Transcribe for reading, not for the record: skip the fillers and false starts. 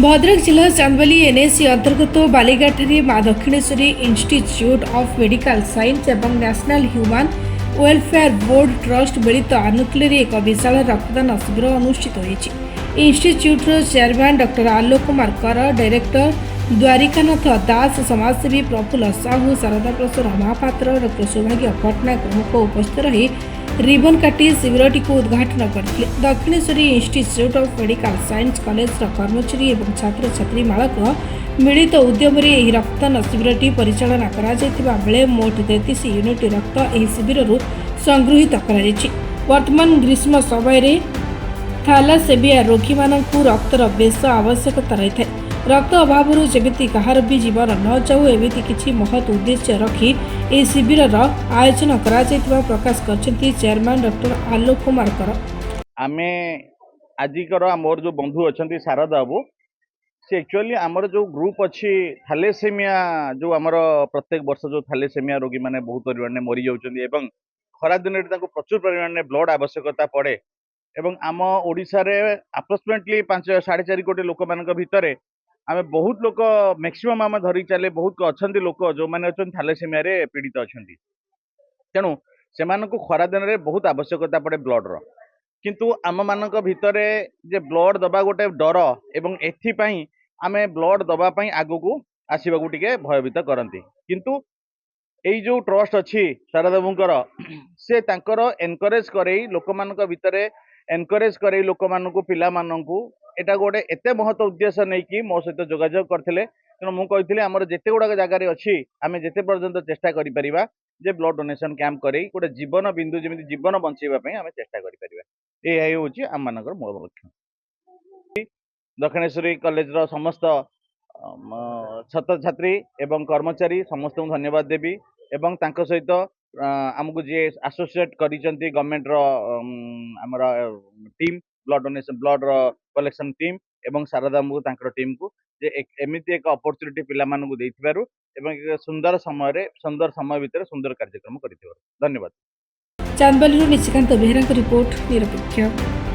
भद्रक जिला चांदबाली एनएसी अंतर्गत Balighati Maa Dakshineswari Institute of Medical Science और National Human Welfare Board Trust मिलित आनुकूल्य एक विशाल रक्तदान शिविर अनुष्ठित होती। इंस्टीट्यूटर chairman doctor Alok Kumar Kar, director Dwarikanath Das, समाजसेवी प्रफुल्ल साहू, शारदा प्रसाद महापात्र, डॉक्टर सौभाग्य पट्टनायक प्रमुख उपस्थित रही रिबन काटी शिविरटी को उद्घाटन करते। Dakshineshwari Institute of Medical science college कर्मचारी और छात्र छात्री मालक मिलित उद्यम रक्तदान शिविरटी परिचालना बेले मोट 33 यूनिट रक्त शिविर संगृहित कर। वर्तमान ग्रीष्म समय थैलासेमिया रोगी मानू रक्तर बेस आवश्यकता रही है। रक्त अभाव जमी कहार भी जीवन न जाऊ एमती किसी महत् उद्देश्य रखी ए शिविर आयोजन प्रकाश कर चेयरमैन डॉक्टर आलोक कुमार कर। आमे आजिकर मोर जो बंधु अच्छा शारदा बाबू से एक्चुअली आमर जो ग्रुप अच्छी थैलेसेमिया जो आमर प्रत्येक वर्ष जो थैलेसेमिया रोगी मैंने बहुत परिमाण मरी जाऊँ खरा दिन प्रचुर परिमाण ब्लड आवश्यकता पड़े एवं आम ओडिशा रे अप्रोक्सीमेटली 5-4.5 कोटी लोक मान भितर आम बहुत लोक मैक्सिमम आम धरी चले बहुत अच्छा लोक जो मैंने अच्छा थैलेसेमिया रे पीड़ित अच्छा तेणु से खरा दिन में बहुत आवश्यकता पड़े ब्लड रो किंतु आम मान भितर जे ब्लड दबा गोटे डर एवं एथिपाई आमे ब्लड दबा पाई आगु को आसवा को टिके भयभीत करती किंतु एई जो ट्रस्ट अच्छी शारदा बाबूंकर से तांकर एनकरेज करे लोक मान भितर एनकरेज करे लोक मान को पिला मान को एटा गोटे एते महत्व उद्देश्य नहीं कि मो सहित जोगाजोग करथिले तेणु मु कहिथिले हमर जेते गुडा जगार अच्छी आमे जेते पर्यंत चेष्टा करि परिबा जे ब्लड डोनेशन कैंप करी गोटे जीवन बिंदु जमी जीवन बंचाइबा पई आमे चेष्टा करि परिबा ए होची आम मानकर मूल लक्ष्य। दक्षिणेश्वरी कॉलेज रो समस्त छात्र छात्री एवं कर्मचारी समस्त धन्यवाद देवी एवं तांको सहित आमको जी एसोसिएट करिसेंती गवर्नमेंट रो हमर टीम ब्लड डोनेशन ब्लड रो कलेक्शन टीम एवं शारदा बाबू तांकर टीम को जे एमिति एक अपॉर्चुनिटी पिला मानकु देथिबारु एवं एक सुंदर समय भितर सुंदर कार्यक्रम करिथिबारु धन्यवाद। चांदबाली निशिकांत बेहरा रिपोर्ट निरपेक्ष।